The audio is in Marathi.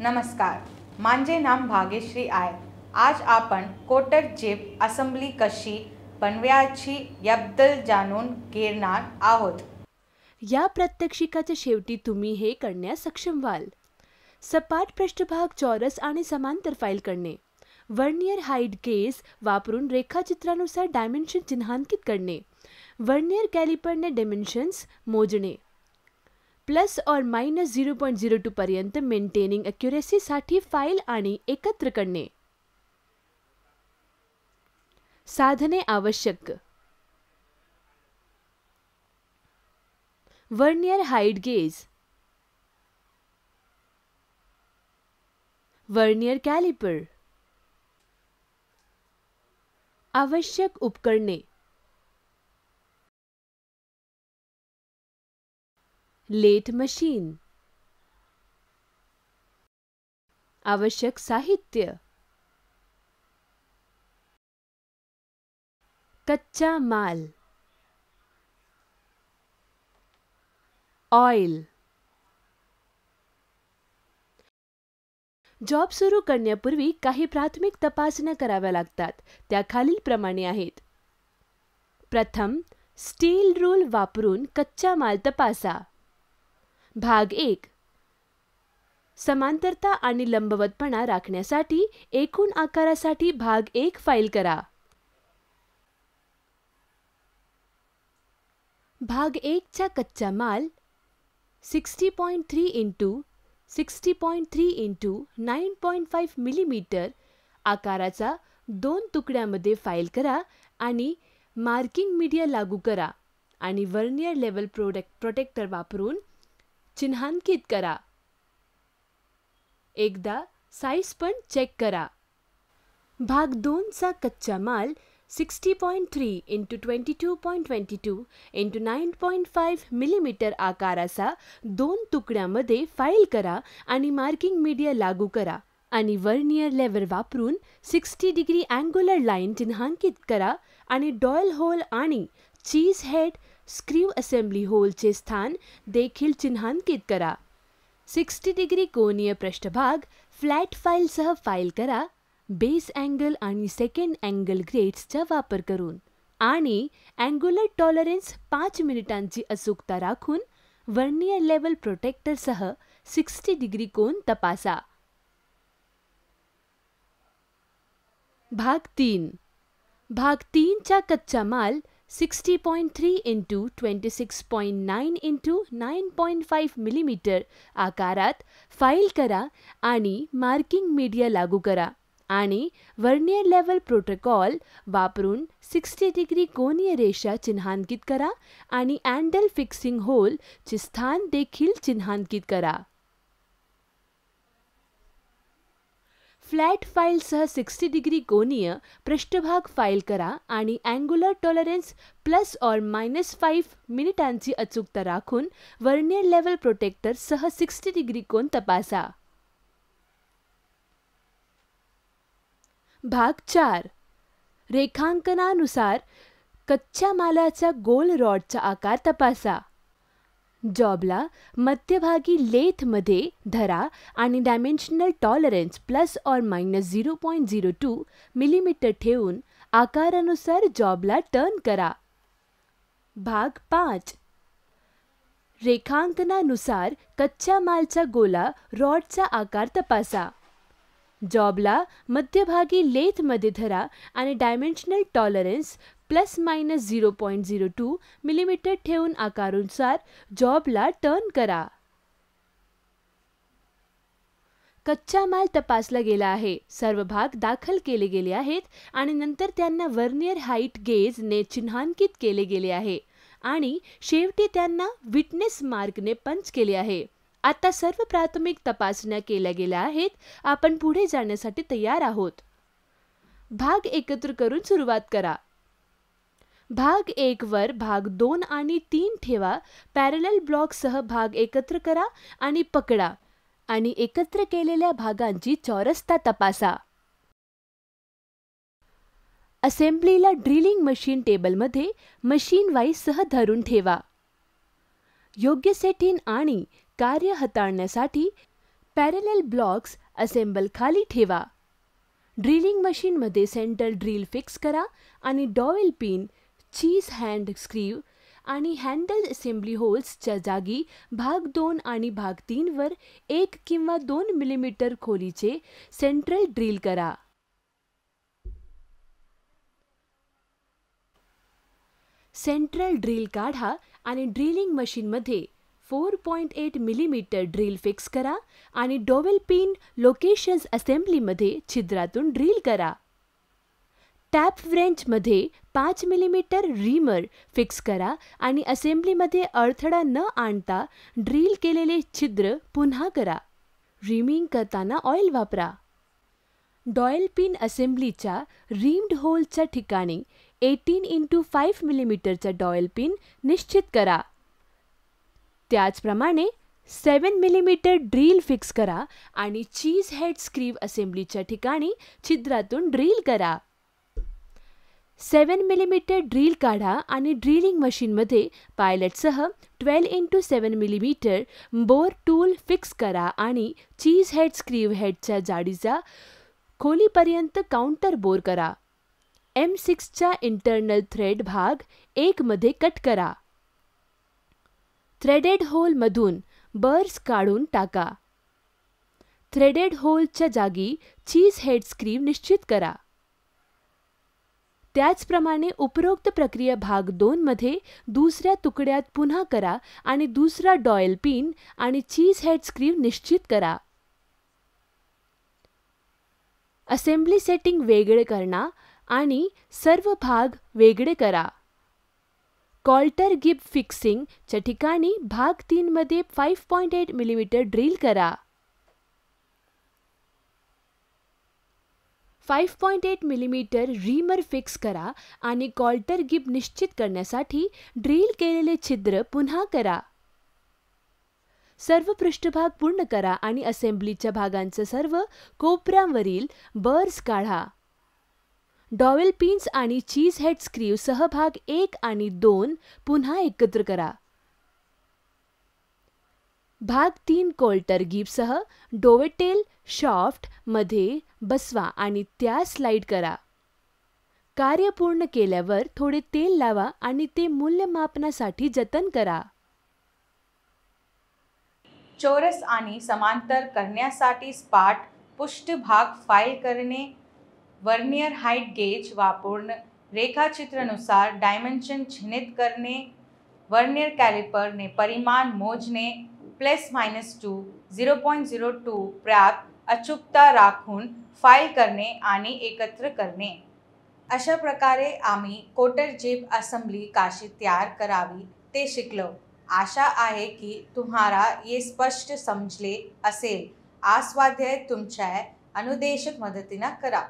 नमस्कार, माझे नाम भाग्यश्री आहे. आज आपण कोटर जीप असेंबली कशी बनवायची याबद्दल जाणून घेणार आहोत. या प्रात्यक्षिकाच्या शेवटी तुम्ही हे करण्यास सक्षम व्हाल. सपाट पृष्ठभाग, चौरस आणि समांतर फाईल करणे, वर्नियर हाईट गेज वापरून रेखाचित्रानुसार डायमेन्शन चिन्हांकित करणे, वर्नियर कॅलिपरने डायमेन्शन्स मोजणे, प्लस और मायनस 0.02 पर्यंत मेंटेनिंग ॲक्युरेसी साठी फाईल आणि एकत्र करणे. साधने आवश्यक: vernier height gauge, vernier calliper. आवश्यक उपकरणे: लेथ मशीन. आवश्यक साहित्य: कच्चा माल, ऑइल. जॉब सुरू करण्यापूर्वी काही प्राथमिक तपासण्या कराव्या लागतात. त्या खालीलप्रमाणे आहेत. प्रथम, स्टील रूल वापरून कच्चा माल तपासा. भाग 1. समांतरता आणि लंबवतपणा राखण्यासाठी एकूण आकारासाठी भाग 1 फाईल करा. भाग 1 चा कच्चा माल 60.3 × 60.3 × 9.5 मिलीमीटर आकाराचा 2 तुकड्यामध्ये फाईल करा आणि मार्किंग मीडिया लागू करा आणि वर्नियर लेवल प्रोटेक्टर वापरून चिन्हांकित करा. एकदा साईज पण चेक करा. भाग 2 चा कच्चा माल 60.3 × 22.22 × 9.5 मिलीमीटर आकाराचा 2 तुकड्यामध्ये फाईल करा आणि मार्किंग मीडिया लागू करा आणि वर्नियर लेवल वापरून 60 डिग्री अँग्युलर लाईन चिन्हांकित करा आणि डॉयल होल आणि चीज हेड स्क्रू असेंबली होलचे स्थान देखील चिन्हांकित करा. 60 डिग्री कोनीय पृष्ठभाग फ्लॅट फाईलसह फाईल करा, बेस अँगल आणि सेकंड अँगल ग्रेड्सचा वापर करून आणि अँग्युलर टॉलरन्स 5 मिनिटांची अचूकता राखून वर्नियर लेवल प्रोटेक्टरसह 60 डिग्री कोन तपासा. भाग 3. भाग 3 चा कच्चा माल 60.3 × 26.9 × 9.5 मिलीमीटर आकारात फाईल करा आणि मार्किंग मीडिया लागू करा आणि वर्नियर लेवल प्रोटोकॉल वापरून 60 डिग्री कोनीय रेषा चिन्हांकित करा आणि हँडल फिक्सिंग होल चे स्थान देखील चिन्हांकित करा. फ्लॅट फाईलसह 60 डिग्री कोनीय पृष्ठभाग फाईल करा आणि अँग्युलर टॉलरन्स ±5 मिनिटांची अचूकता राखून वर्नियर लेवल प्रोटेक्टर सह 60 डिग्री कोन तपासा. भाग 4. रेखांकनानुसार कच्च्या मालाचा गोल रॉडचा आकार तपासा. जॉबला मध्यभागी लेथमध्ये धरा आणि डायमेन्शनल टॉलरन्स ±0.02 मिलीमीटर ठेवून आकारानुसार जॉबला टर्न करा. भाग 5. रेखांकनानुसार कच्च्या मालचा गोला रॉडचा आकार तपासा. जॉबला मध्यभागी लेथमध्ये धरा आणि डायमेन्शनल टॉलरन्स ±0.02 मिलीमीटर ठेवून आकारानुसार जॉबला टर्न करा. कच्चा माल तपासला गेला आहे. सर्व भाग दाखल केले गेले आहेत आणि नंतर त्यांना वर्नियर हाईट गेजने चिन्हांकित केले गेले आहे आणि शेवटी त्यांना विटनेस मार्कने पंच केले आहे. आता सर्व प्राथमिक तपासण्या केल्या गेल्या आहेत. आपण पुढे जाण्यासाठी तयार आहोत. भाग एकत्र करून सुरुवात करा. भाग 1 वर भाग 2 आणि 3 ठेवा. पॅरलल ब्लॉकसह भाग एकत्र करा आणि पकडा आणि एकत्र केलेल्या भागांची चौरसता तपासा. असेंब्लीला ड्रिलिंग मशीन टेबलमध्ये मशीन वाईससह धरून ठेवा. योग्य सेटिंग आणि कार्य हाताळण्यासाठी पॅरलल ब्लॉक्स असेंबल खाली ठेवा. ड्रिलिंग मशीनमध्ये सेंट्रल ड्रिल फिक्स करा आणि डॉवेल पिन, चीज हँड स्क्रीव आणि हँडल असेंब्ली होल्सच्या जागी भाग 2 आणि भाग 3 वर 1 किंवा 2 मिलीमीटर खोलीचे सेंट्रल ड्रिल करा. सेंट्रल ड्रिल काढा आणि ड्रिलिंग मशीनमध्ये 4.8 मिलीमीटर ड्रिल फिक्स करा आणि डॉवेल पिन लोकेशन्स असेंब्लीमध्ये छिद्रातून ड्रिल करा. टॅप व्रेंचमध्ये 5 मिलीमीटर रीमर फिक्स करा आणि असेंब्लीमध्ये अडथळा न आणता ड्रिल केलेले छिद्र पुन्हा करा. रिमिंग करताना ऑइल वापरा. डॉवेल पिन असेंब्लीच्या रीम्ड होलच्या ठिकाणी 18x5 मिलीमीटरचा डॉवेल पिन निश्चित करा. त्याचप्रमाणे 7 मिलीमीटर ड्रिल फिक्स करा आणि चीज हेड स्क्रीव असेंब्लीच्या ठिकाणी छिद्रातून ड्रिल करा. 7 मिलीमीटर ड्रिल काढा आणि ड्रिलिंग मशीनमध्ये पायलटसह 12x7 millimetre bore tool fix करा आणि चीज हेड स्क्रीव हेडच्या जाडीचा खोलीपर्यंत काउंटर बोर करा. M6चा इंटरनल थ्रेड भाग 1 मध्ये कट करा. थ्रेडेड होलमधून बर्स काढून टाका. थ्रेडेड होलच्या जागी चीज हेड स्क्रीव निश्चित करा. त्याचप्रमाणे उपरोक्त प्रक्रिया भाग 2 मध्ये दुसऱ्या तुकड्यात पुन्हा करा आणि दुसरा डॉवेल पिन आणि चीज हेड स्क्रीव निश्चित करा. असेंब्ली सेटिंग वेगळे करा आणि सर्व भाग वेगळे करा. कॉल्टर गिब फिक्सिंगच्या ठिकाणी भाग 3 मध्ये 5.8 मिलीमीटर ड्रिल करा. 5.8 मिलीमीटर रीमर फिक्स करा आणि कॉल्टर गिब निश्चित करण्यासाठी ड्रिल केलेले छिद्र पुन्हा करा. सर्व पृष्ठभाग पूर्ण करा आणि असेंब्लीच्या भागांचे सर्व कोपऱ्यांवरील बर्स काढा. डॉवेल पिन्स आणि चीज हेड स्क्रीव सह भाग 1 आणि 2 पुन्हा एकत्र करा. भाग 3 कॉल्टर गिबसह डोवेटेल शाफ्ट मध्ये बसवा आणि त्या स्लाइड करा. कार्य पूर्ण केल्यावर थोडे तेल लावा आणि ते मूल्यमापनासाठी जतन करा. चौरस आणि समांतर करण्यासाठी स्पाट पृष्ठभाग फाईल करणे, वर्नियर हाईट गेज वापरून रेखाचित्रानुसार डायमेन्शन चिन्हित करणे, वर्नियर कॅलिपरने परिमाण मोजणे, ±2, 0.02 पर्यंत अचूकता राखून फाईल करणे आणि एकत्र करणे. अशा प्रकारे आम्ही कोटर जेब असेंबली कशी तयार करावी ते शिकलो. आशा आहे की तुम्हाला हे स्पष्ट समजले असेल. आज स्वाध्याय तुमच्या अनुदेशक मदतीने करा.